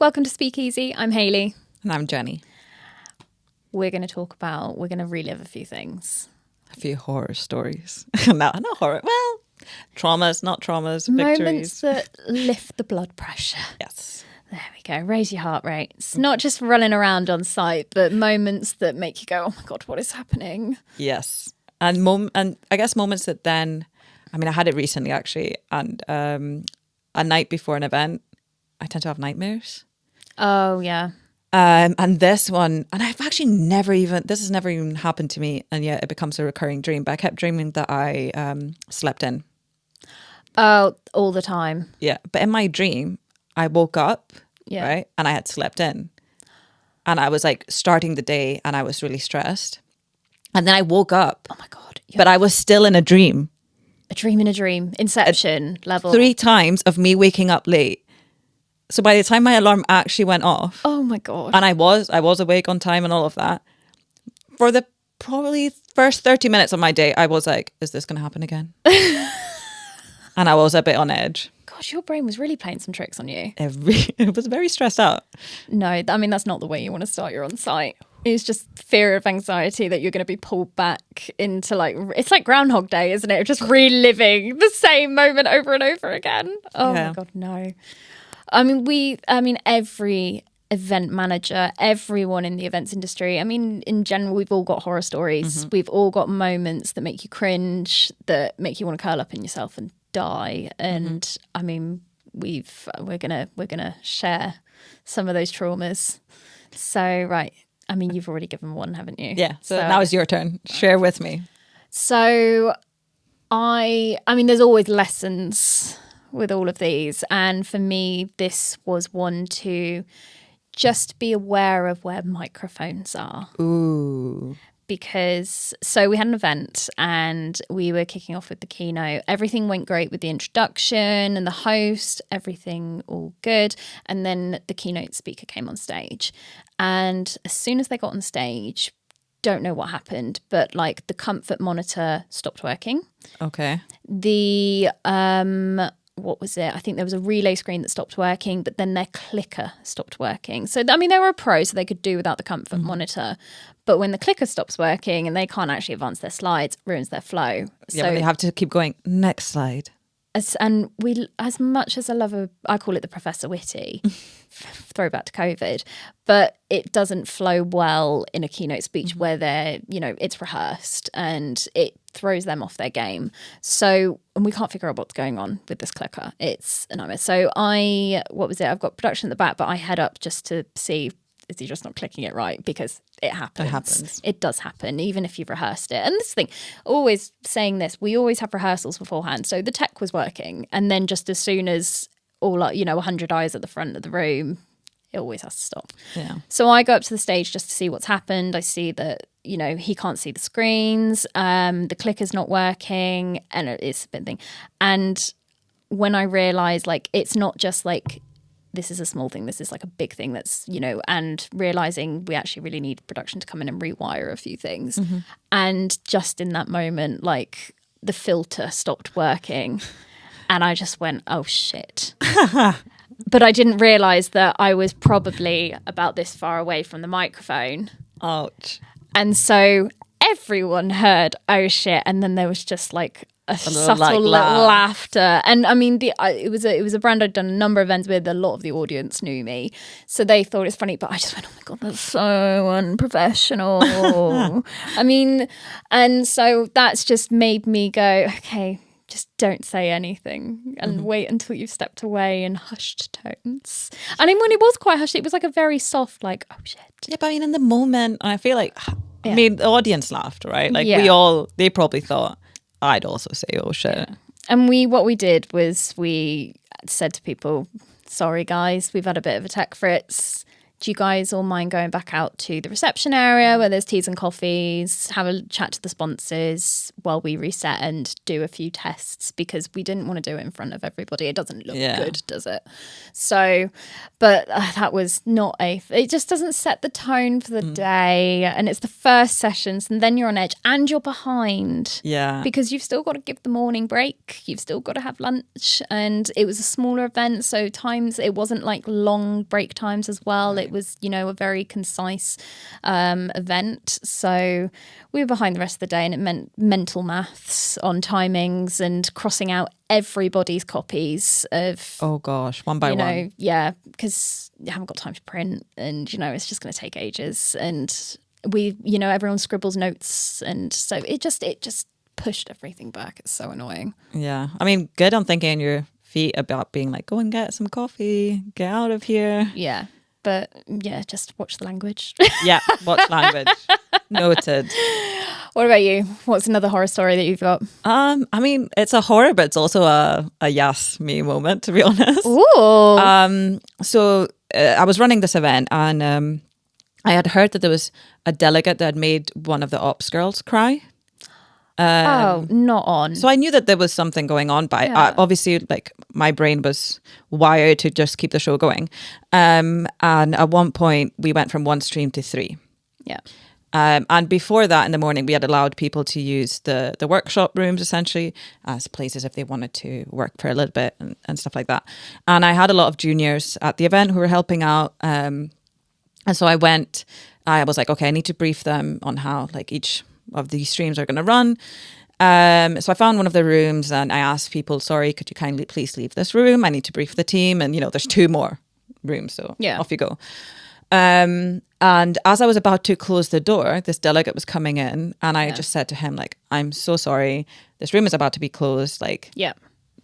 welcome to Speakeasy. I'm Hayley. And I'm Jenny. We're going to relive a few things. A few horror stories. No, not horror. Well, traumas, not traumas, Moments victories. that lift the blood pressure. Yes. There we go. Raise your heart rate. It's not just running around on site, but moments that make you go, oh my God, what is happening? Yes. And I guess moments that then, I had it recently actually, and a night before an event, I tend to have nightmares. Oh, yeah. And this one, and I've actually this has never even happened to me, and yet it becomes a recurring dream. But I kept dreaming that I slept in. Oh, all the time. Yeah. But in my dream, I woke up, Yeah. right? And I had slept in. And I was like starting the day and I was really stressed. And then I woke up. Oh my God. But I was still in a dream. A dream in a dream. Inception level. 3 times of me waking up late. So by the time my alarm actually went off. Oh my God. And I was awake on time and all of that. For the probably first 30 minutes of my day, I was like, is this going to happen again? And I was a bit on edge. Gosh, your brain was really playing some tricks on you. It was very stressed out. No, that's not the way you want to start your on-site. It's just fear of anxiety that you're going to be pulled back into it's like Groundhog Day, isn't it? Just reliving the same moment over and over again. Oh Yeah. my God, no. Every event manager, everyone in the events industry, in general, we've all got horror stories. Mm-hmm. We've all got moments that make you cringe, that make you want to curl up in yourself and die. And we're gonna share some of those traumas. So right, you've already given one, haven't you? Yeah. So now it's your turn. Share with me. So there's always lessons with all of these, and for me, this was one to just be aware of where microphones are. Ooh. Because we had an event and we were kicking off with the keynote. Everything went great with the introduction and the host, everything all good. And then the keynote speaker came on stage. And as soon as they got on stage, don't know what happened, but the comfort monitor stopped working. Okay. The what was it? I think there was a relay screen that stopped working, but then their clicker stopped working. So, they were a pro, so they could do without the comfort monitor. But when the clicker stops working and they can't actually advance their slides, it ruins their flow. Yeah, but they have to keep going. Next slide. As much as I call it the Professor Witty, throwback to COVID, but it doesn't flow well in a keynote speech where it's rehearsed and it throws them off their game. So, and we can't figure out what's going on with this clicker. It's a nightmare. So I've got production at the back, but I head up just to see, is he just not clicking it right? Because it happens. It does happen, even if you've rehearsed it. And this thing, always saying this, we always have rehearsals beforehand. So the tech was working. And then just as soon as 100 eyes at the front of the room, it always has to stop. Yeah. So I go up to the stage just to see what's happened. I see that, he can't see the screens. The clicker's not working. And it's a bit thing. And when I realised, it's not just this is a small thing, this is a big thing that's, and realising we actually really need production to come in and rewire a few things. Mm-hmm. And just in that moment, the filter stopped working and I just went, oh shit. But I didn't realise that I was probably about this far away from the microphone. Ouch. And so everyone heard, oh shit. And then there was just a subtle little laughter. And it was a brand I'd done a number of events with. A lot of the audience knew me, so they thought it's funny, but I just went, oh my God, that's so unprofessional. And so that's just made me go, okay, just don't say anything and wait until you've stepped away in hushed tones. And when it was quite hushed, it was a very soft, oh shit. Yeah, but in the moment, I feel the audience laughed, right? They probably thought, I'd also say, oh shit. Yeah. And what we did was we said to people, sorry guys, we've had a bit of a tech fritz. do you guys all mind going back out to the reception area where there's teas and coffees, have a chat to the sponsors while we reset and do a few tests, because we didn't want to do it in front of everybody. It doesn't look good, does it? So, but that was not it just doesn't set the tone for the day. And it's the first sessions, and then you're on edge and you're behind. Yeah. Because you've still got to give the morning break. You've still got to have lunch. And it was a smaller event. So times, it wasn't like long break times as well. It was, you know, a very concise event. So we were behind the rest of the day, and it meant mental maths on timings and crossing out everybody's copies of, oh gosh, one by one. Yeah, because you haven't got time to print, and, you know, it's just going to take ages. And we, you know, everyone scribbles notes. And so it just pushed everything back. It's so annoying. Yeah. I mean, good on thinking on your feet about being like, go and get some coffee, get out of here. Yeah. But yeah, just watch the language. Yeah, watch language. Noted. What about you? What's another horror story that you've got? I mean, it's a horror, but it's also a yes me moment, to be honest. Ooh. So I was running this event, and I had heard that there was a delegate that had made one of the ops girls cry. Not on. So I knew that there was something going on, but obviously, like, my brain was wired to just keep the show going. And at one point, we went from 1 stream to 3. Yeah. And before that, in the morning, we had allowed people to use the workshop rooms, essentially, as places if they wanted to work for a little bit and stuff like that. And I had a lot of juniors at the event who were helping out. And so I was like, okay, I need to brief them on how, like, each of these streams are going to run. So I found one of the rooms, and I asked people, sorry, could you kindly please leave this room? I need to brief the team. And, you know, there's 2 more rooms, so off you go. And as I was about to close the door, this delegate was coming in, and I just said to him, like, I'm so sorry, this room is about to be closed. Like,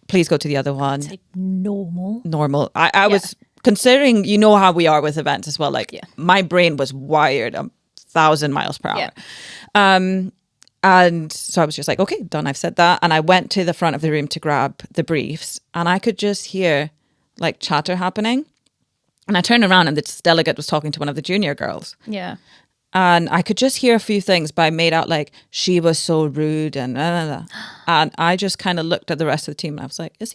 please go to the other one. It's like normal. I was considering, you know how we are with events as well. Like, my brain was wired 1,000 miles per hour. And so I was just like, okay, done. I've said that. And I went to the front of the room to grab the briefs, and I could just hear like chatter happening. And I turned around, and this delegate was talking to one of the junior girls. Yeah. And I could just hear a few things, but I made out like she was so rude and blah, blah, blah. And I just kind of looked at the rest of the team, and I was like, is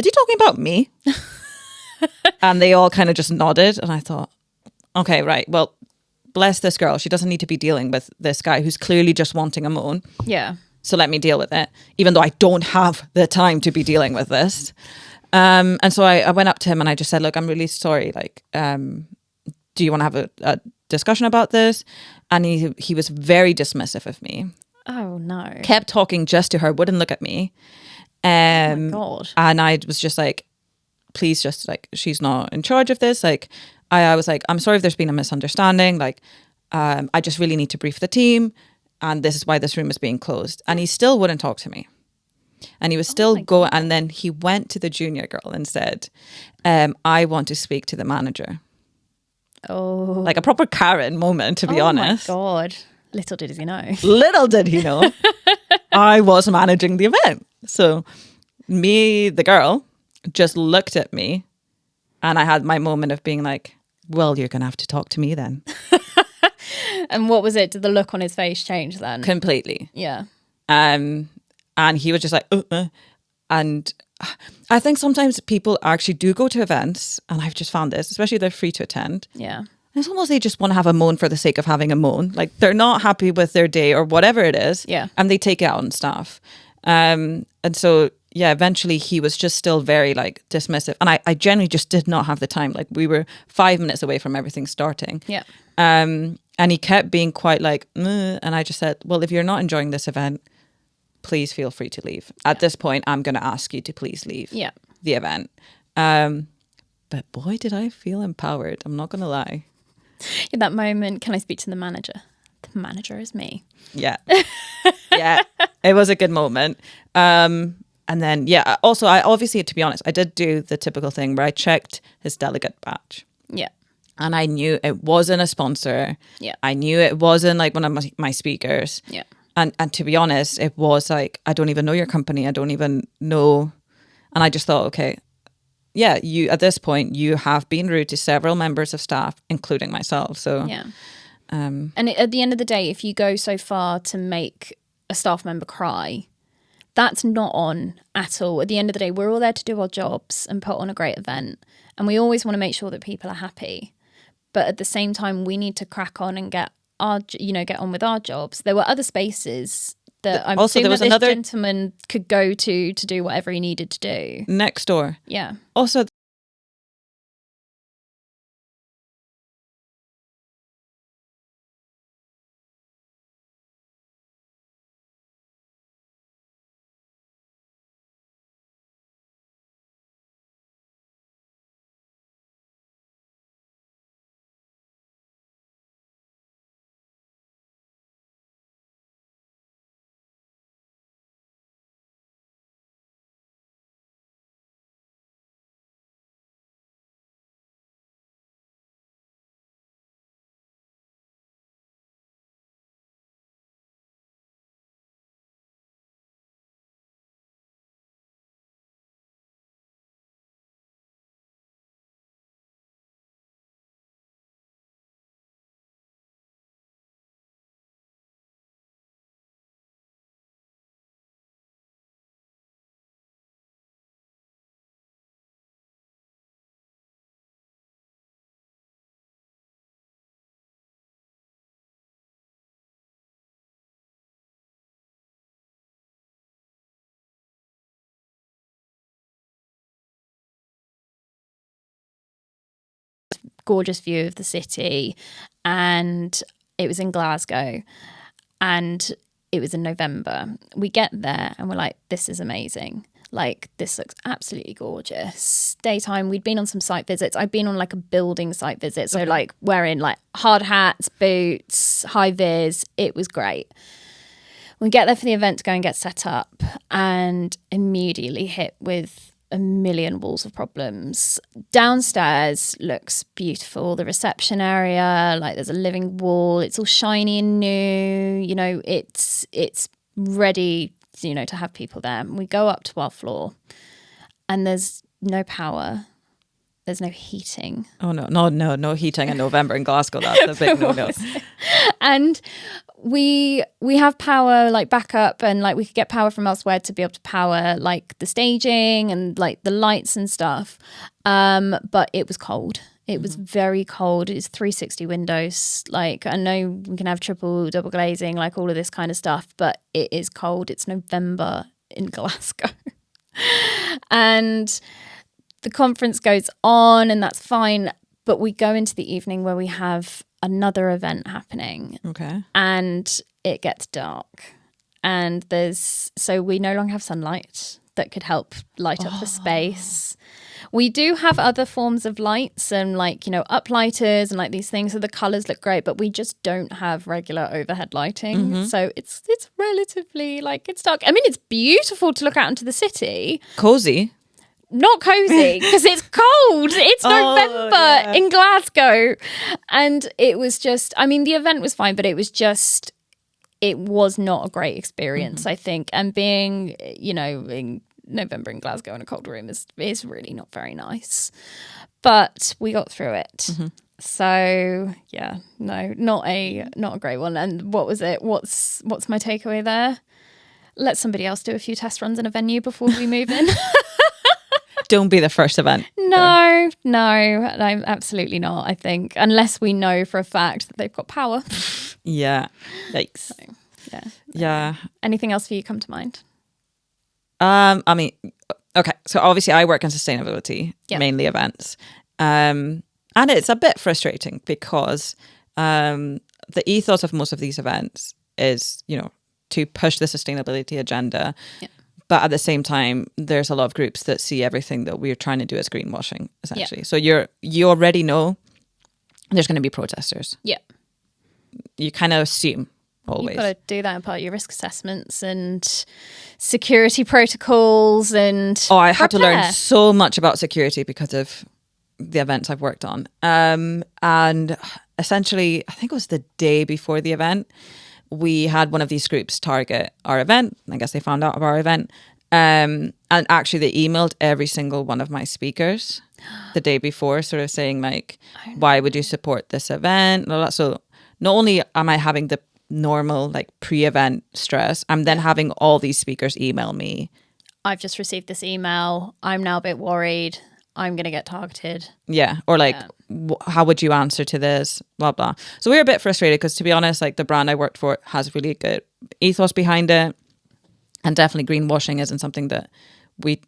he talking about me? And they all kind of just nodded, and I thought, okay, right, well, bless this girl. She doesn't need to be dealing with this guy who's clearly just wanting a moan. Yeah. So let me deal with it, even though I don't have the time to be dealing with this. And so I went up to him, and I just said, look, I'm really sorry. Like, do you want to have a discussion about this? And he was very dismissive of me. Oh, no. Kept talking just to her, wouldn't look at me. Oh, my God. And I was just like, please, just like, she's not in charge of this. Like, I was like, I'm sorry if there's been a misunderstanding. Like, I just really need to brief the team, and this is why this room is being closed. And he still wouldn't talk to me. And he was still going. And then he went to the junior girl and said, I want to speak to the manager. Oh. Like a proper Karen moment, to be honest. Oh, my God. Little did he know. Little did he know. I was managing the event. So me, the girl, just looked at me, and I had my moment of being like, well, you're going to have to talk to me then. And what was it? Did the look on his face change then? Completely. Yeah. And he was just like, And I think sometimes people actually do go to events, and I've just found this, especially if they're free to attend. Yeah. It's almost they just want to have a moan for the sake of having a moan. Like, they're not happy with their day or whatever it is. Yeah. And they take it out on staff. And so, yeah, eventually he was just still very like dismissive. And I genuinely just did not have the time. Like, we were 5 minutes away from everything starting. Yeah. And he kept being quite like, and I just said, well, if you're not enjoying this event, please feel free to leave. At this point, I'm going to ask you to please leave the event. But boy, did I feel empowered. I'm not going to lie. In that moment, can I speak to the manager? The manager is me. Yeah. Yeah. It was a good moment. And then, yeah, also, I obviously, to be honest, I did do the typical thing where I checked his delegate badge. Yeah. And I knew it wasn't a sponsor. Yeah. I knew it wasn't like one of my speakers. Yeah. And to be honest, it was like, I don't even know your company. I don't even know. And I just thought, okay, yeah, you at this point you have been rude to several members of staff, including myself. So yeah. And at the end of the day, if you go so far to make a staff member cry, that's not on at all. At the end of the day, we're all there to do our jobs and put on a great event. And we always want to make sure that people are happy. But at the same time, we need to crack on and get on with our jobs. There were other spaces that I'm also, assuming there was that this another gentleman could go to do whatever he needed to do. next door. Yeah. Also, Gorgeous view of the city, and it was in Glasgow, and it was in November. We get there and we're like, this is amazing. Like, this looks absolutely gorgeous. Daytime, we'd been on some site visits. I'd been on like a building site visit. So like wearing like hard hats, boots, high vis. It was great. We get there for the event to go and get set up, and immediately hit with a million walls of problems. Downstairs looks beautiful. The reception area, like there's a living wall. It's all shiny and new. You know, it's ready, you know, to have people there. We go up to our floor, and there's no power. There's no heating. oh no heating in November in Glasgow. That's a big no. And we have power, like backup, and like we could get power from elsewhere to be able to power like the staging and like the lights and stuff. But it was cold. It was very cold. It's 360 windows. Like, I know we can have triple, double glazing, like all of this kind of stuff, but it is cold. It's November in Glasgow. And the conference goes on, and that's fine. But we go into the evening where we have another event happening. Okay. And it gets dark. And so we no longer have sunlight that could help light up the space. We do have other forms of lights and like, you know, uplighters and like these things. So the colours look great, but we just don't have regular overhead lighting. So it's relatively like, it's dark. I mean, it's beautiful to look out into the city. Cozy. Not cozy, because it's cold. It's November in Glasgow. And it was just, I mean, the event was fine, but it was not a great experience, I think. And being, you know, in November in Glasgow in a cold room is really not very nice. But we got through it. So yeah, no, not a great one. And what was it? What's my takeaway there? Let somebody else do a few test runs in a venue before we move in. Don't be the first event. No, I'm absolutely not, I think. Unless we know for a fact that they've got power. Yeah. Yikes. So, yeah. Anything else for you come to mind? I mean, okay. So obviously I work in sustainability, mainly events. And it's a bit frustrating because the ethos of most of these events is, you know, to push the sustainability agenda. Yeah. But at the same time, there's a lot of groups that see everything that we're trying to do as greenwashing, essentially. Yeah. So you already know there's going to be protesters. Yeah. You kind of assume always. You've got to do that in part of your risk assessments and security protocols and I had to learn so much about security because of the events I've worked on. And essentially, I think it was the day before the event, we had one of these groups target our event. I guess they found out about our event And actually they emailed every single one of my speakers the day before, sort of saying like, why would you support this event? So not only am I having the normal like pre-event stress, I'm then having all these speakers email me. I've just received this email. I'm now a bit worried. I'm going to get targeted. Yeah. Or like, how would you answer to this? Blah, blah. So we were a bit frustrated because, to be honest, like the brand I worked for has really good ethos behind it. And definitely greenwashing isn't something that we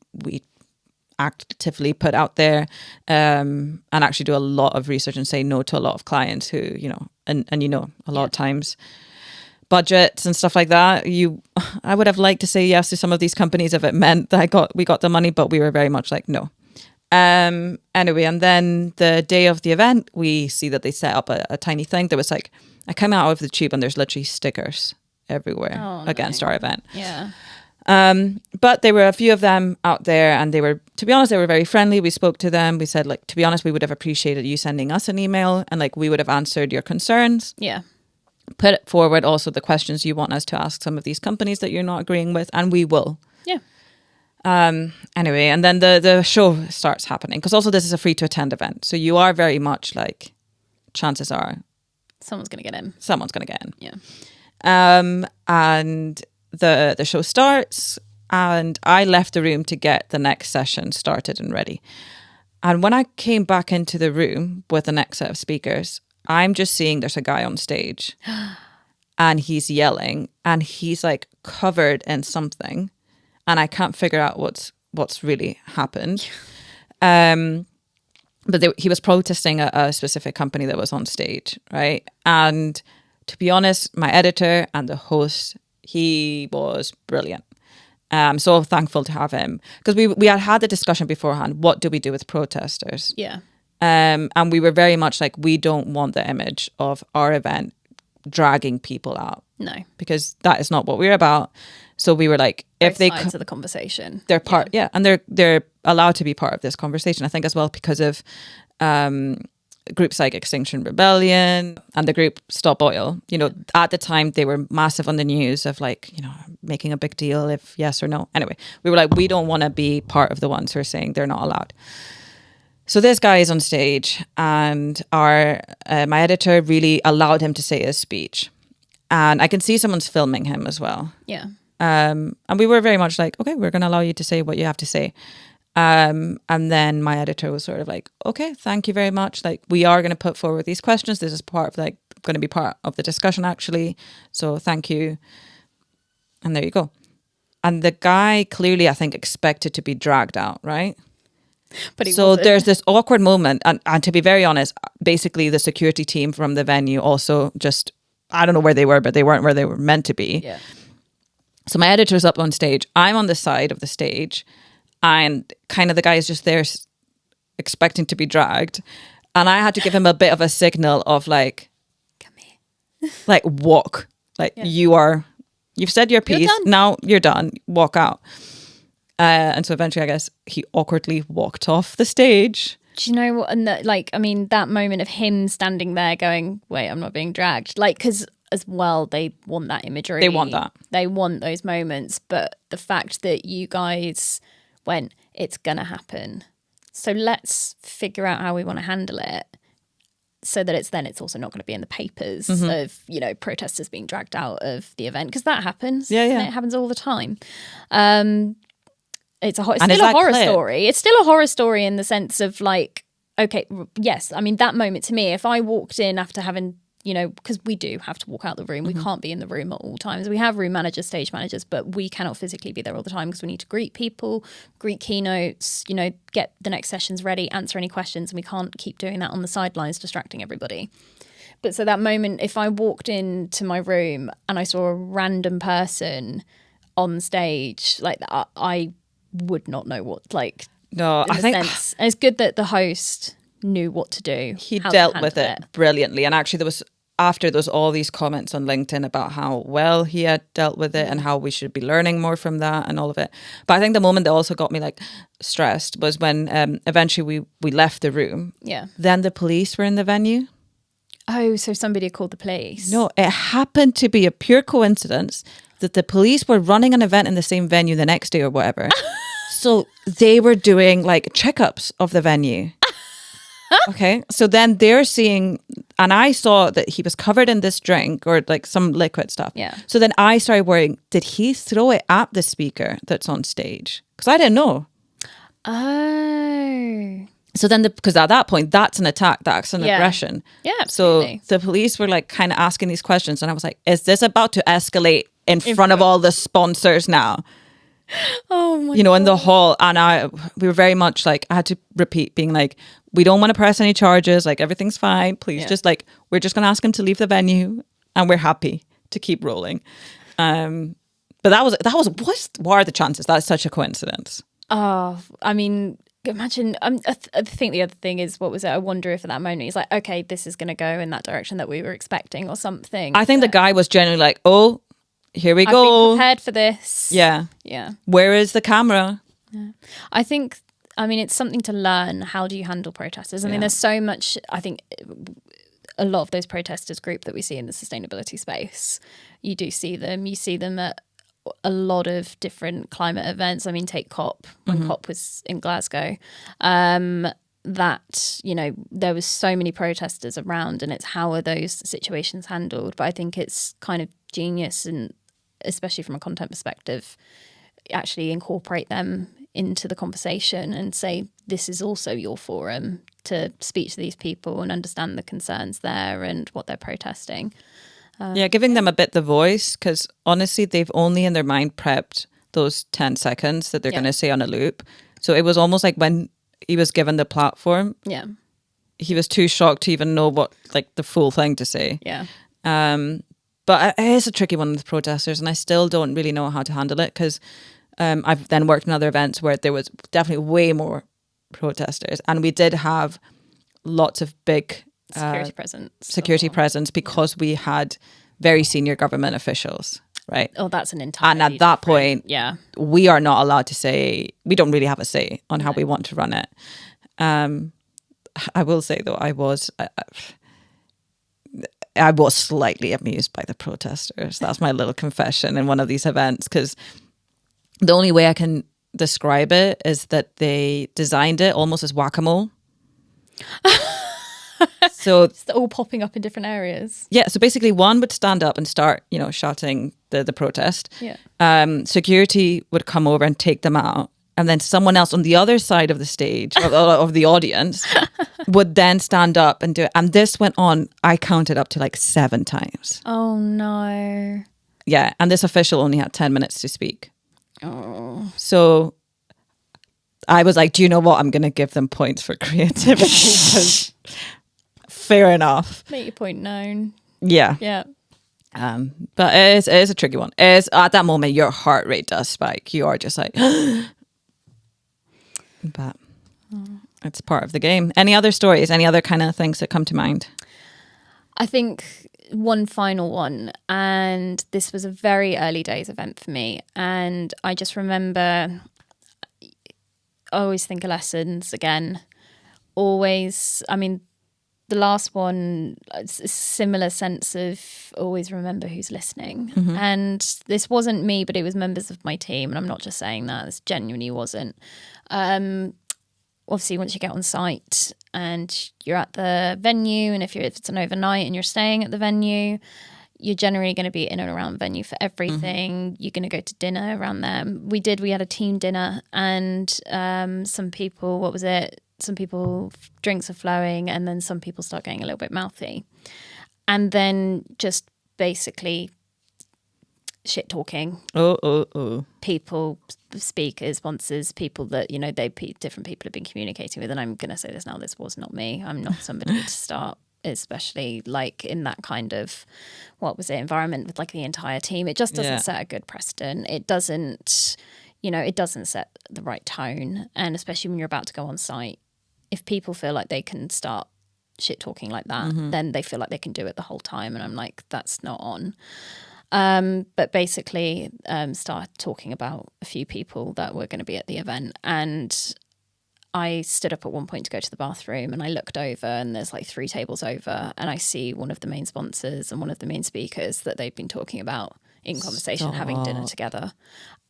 actively put out there, and actually do a lot of research and say no to a lot of clients who, you know, and you know, a lot of times budgets and stuff like that. I would have liked to say yes to some of these companies if it meant that we got the money, but we were very much like, no. Anyway, and then the day of the event, we see that they set up a tiny thing. There was like, I came out of the tube and there's literally stickers everywhere against our event. Yeah. But there were a few of them out there, and they were, to be honest, they were very friendly. We spoke to them. We said, like, to be honest, we would have appreciated you sending us an email, and like we would have answered your concerns. Yeah. Put it forward also the questions you want us to ask some of these companies that you're not agreeing with, and we will. Yeah. Anyway, and then the show starts happening, because also this is a free to attend event. So you are very much like, chances are someone's going to get in. Someone's going to get in. Yeah. And the show starts, and I left the room to get the next session started and ready. And when I came back into the room with the next set of speakers, I'm just seeing there's a guy on stage and he's yelling and he's like covered in something, and I can't figure out what's really happened. But he was protesting a specific company that was on stage, right? And to be honest, my editor and the host, he was brilliant. I'm so thankful to have him, because we had the discussion beforehand. What do we do with protesters? Yeah. And we were very much like, we don't want the image of our event dragging people out. No, because that is not what we're about. So we were like, if they sides of the conversation, they're part, and they're allowed to be part of this conversation. I think as well because of groups like Extinction Rebellion and the group Stop Oil. You know, at the time they were massive on the news of like, you know, making a big deal if yes or no. Anyway, we were like, we don't want to be part of the ones who are saying they're not allowed. So this guy is on stage, and our my editor really allowed him to say his speech, and I can see someone's filming him as well. Yeah. And we were very much like, okay, we're going to allow you to say what you have to say. And then my editor was sort of like, okay, thank you very much. Like, we are going to put forward these questions. This is part of like going to be part of the discussion actually. So thank you. And there you go. And the guy clearly, I think, expected to be dragged out, right? But so wasn't. There's this awkward moment. And to be very honest, basically the security team from the venue also just, I don't know where they were, but they weren't where they were meant to be. Yeah. So my editor's up on stage. I'm on the side of the stage, and kind of the guy is just there expecting to be dragged. And I had to give him a bit of a signal of like, come here, like walk, like you've said your piece. Now you're done. Walk out. And so eventually, I guess he awkwardly walked off the stage. Do you know what? And that moment of him standing there going, wait, I'm not being dragged. Like, because as well, they want that imagery. They want that. They want those moments. But the fact that you guys went, it's going to happen. So let's figure out how we want to handle it, so that it's also not going to be in the papers of, you know, protesters being dragged out of the event, because that happens. Yeah. It happens all the time. It's still a horror story. It's still a horror story in the sense of like, okay, yes. I mean, that moment to me, if I walked in after having, you know, because we do have to walk out the room. We can't be in the room at all times. We have room managers, stage managers, but we cannot physically be there all the time because we need to greet people, greet keynotes, you know, get the next sessions ready, answer any questions. And we can't keep doing that on the sidelines, distracting everybody. But so that moment, if I walked into my room and I saw a random person on stage, like I would not know what, like, no, I think sense. And it's good that the host knew what to do. He dealt with it brilliantly. And actually there was all these comments on LinkedIn about how well he had dealt with it and how we should be learning more from that and all of it. But I think the moment that also got me like stressed was when eventually we left the room. Yeah. Then the police were in the venue. Oh, so somebody called the police. No, it happened to be a pure coincidence that the police were running an event in the same venue the next day or whatever. So they were doing like checkups of the venue. Okay. So then they're seeing, and I saw that he was covered in this drink or like some liquid stuff. Yeah. So then I started worrying, did he throw it at the speaker that's on stage? Because I didn't know. Oh. So then, because at that point, that's an attack, that's an aggression. Yeah, absolutely. So the police were like kind of asking these questions, and I was like, is this about to escalate in front of all the sponsors now? Oh my in the hall. And we were very much like, I had to repeat being like, we don't want to press any charges, like everything's fine, please just like, we're just gonna ask him to leave the venue and we're happy to keep rolling. But what are the chances that's such a coincidence? Oh, I mean, imagine, I think the other thing is, what was it? I wonder if at that moment he's like, okay, this is going to go in that direction that we were expecting or something. I think the guy was generally like, oh, here we go. I've been prepared for this. Yeah. Yeah. Where is the camera? Yeah. I think, it's something to learn. How do you handle protesters? I mean, there's so much, I think a lot of those protesters group that we see in the sustainability space, you do see them. You see them at a lot of different climate events. I mean, take COP, when COP was in Glasgow, that, there was so many protesters around, and it's how are those situations handled. But I think it's kind of genius, and especially from a content perspective, actually incorporate them into the conversation and say, this is also your forum to speak to these people and understand the concerns there and what they're protesting. Giving them a bit the voice, because honestly, they've only in their mind prepped those 10 seconds that they're going to say on a loop. So it was almost like when he was given the platform, he was too shocked to even know what like the full thing to say. Yeah. But it is a tricky one with protesters, and I still don't really know how to handle it, because I've then worked in other events where there was definitely way more protesters, and we did have lots of big security presence because we had very senior government officials, right? Oh, that's an entire. And at that point, we are not allowed to say, we don't really have a say on how we want to run it. I will say though, I was slightly amused by the protesters. That's my little confession in one of these events, because the only way I can describe it is that they designed it almost as whack-a-mole. So it's all popping up in different areas. Yeah, so basically one would stand up and start, shouting the protest. Yeah. Security would come over and take them out. And then someone else on the other side of the stage, of the audience, would then stand up and do it. And this went on, I counted up to like 7 times. Oh, no. Yeah, and this official only had 10 minutes to speak. Oh. So I was like, do you know what? I'm going to give them points for creativity. Because fair enough. Make your point known. Yeah. Yeah. But it is a tricky one. At that moment, your heart rate does spike. You are just like, but it's part of the game. Any other stories? Any other kind of things that come to mind? I think one final one, and this was a very early days event for me. And I just remember, I always think of lessons again. Always, the last one, it's a similar sense of always remember who's listening. Mm-hmm. And this wasn't me, but it was members of my team. And I'm not just saying that, this genuinely wasn't. Obviously, once you get on site and you're at the venue, and if it's an overnight and you're staying at the venue, you're generally going to be in and around the venue for everything. Mm-hmm. You're going to go to dinner around there. We had a team dinner, and some people, some people drinks are flowing, and then some people start getting a little bit mouthy, and then just basically shit talking. People, speakers, sponsors, people that different people have been communicating with. And I'm going to say this now: this was not me. I'm not somebody to start, especially like in that kind of environment with like the entire team. It just doesn't set a good precedent. It doesn't, it doesn't set the right tone, and especially when you're about to go on site. If people feel like they can start shit talking like that, then they feel like they can do it the whole time. And I'm like, that's not on. But basically started talking about a few people that were going to be at the event. And I stood up at one point to go to the bathroom, and I looked over, and there's like 3 tables over, and I see one of the main sponsors and one of the main speakers that they've been talking about in conversation, having dinner together.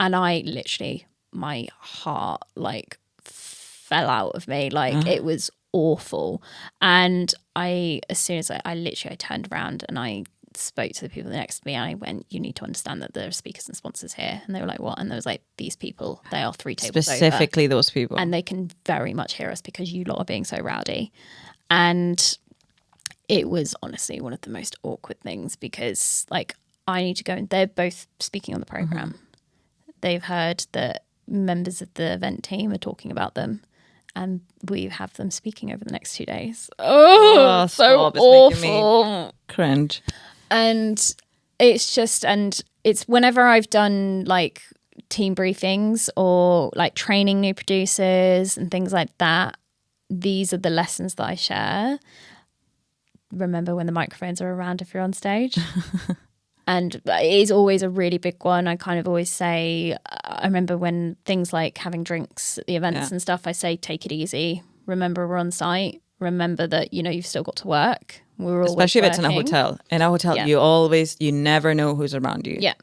And I literally, my heart like fell out of me. Like it was awful. And as soon as I literally turned around and I spoke to the people next to me, and I went, you need to understand that there are speakers and sponsors here. And they were like, what? And there was like, these people, they are 3 tables specifically over, those people, and they can very much hear us because you lot are being so rowdy. And it was honestly one of the most awkward things, because like I need to go, and they're both speaking on the program. They've heard that members of the event team are talking about them, and we have them speaking over the next 2 days. Oh, so awful. Cringe. And it's just, and it's whenever I've done like team briefings or like training new producers and things like that, these are the lessons that I share. Remember when the microphones are around if you're on stage. And it is always a really big one. I kind of always say, I remember when things like having drinks at the events and stuff, I say, take it easy. Remember, we're on site. Remember that, you know, you've still got to work. We're always especially working. if it's in a hotel. In a hotel, you never know who's around you. Yeah.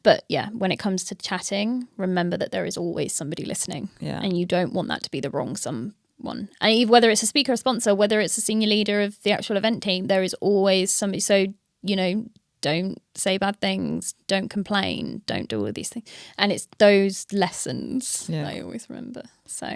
But yeah, when it comes to chatting, remember that there is always somebody listening. Yeah. And you don't want that to be the wrong someone. And whether it's a speaker or sponsor, whether it's a senior leader of the actual event team, there is always somebody. So, you know, don't say bad things, don't complain, don't do all these things. And it's those lessons that I always remember. So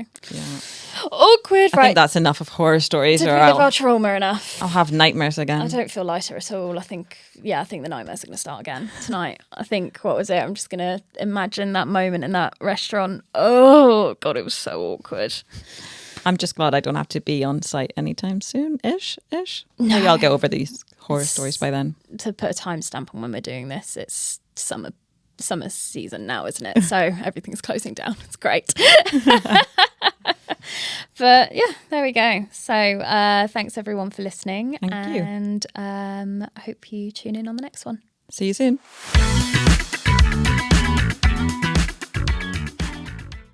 awkward. I think that's enough of horror stories. Did we live our trauma enough? I'll have nightmares again. I don't feel lighter at all. I think the nightmares are going to start again tonight. I think, what was it? I'm just going to imagine that moment in that restaurant. Oh, God, it was so awkward. I'm just glad I don't have to be on site anytime soon-ish. No. Maybe I'll get over these horror stories by then. To put a timestamp on when we're doing this, it's summer season now, isn't it? So everything's closing down. It's great. But yeah, there we go. So thanks everyone for listening. Thank you. And I hope you tune in on the next one. See you soon.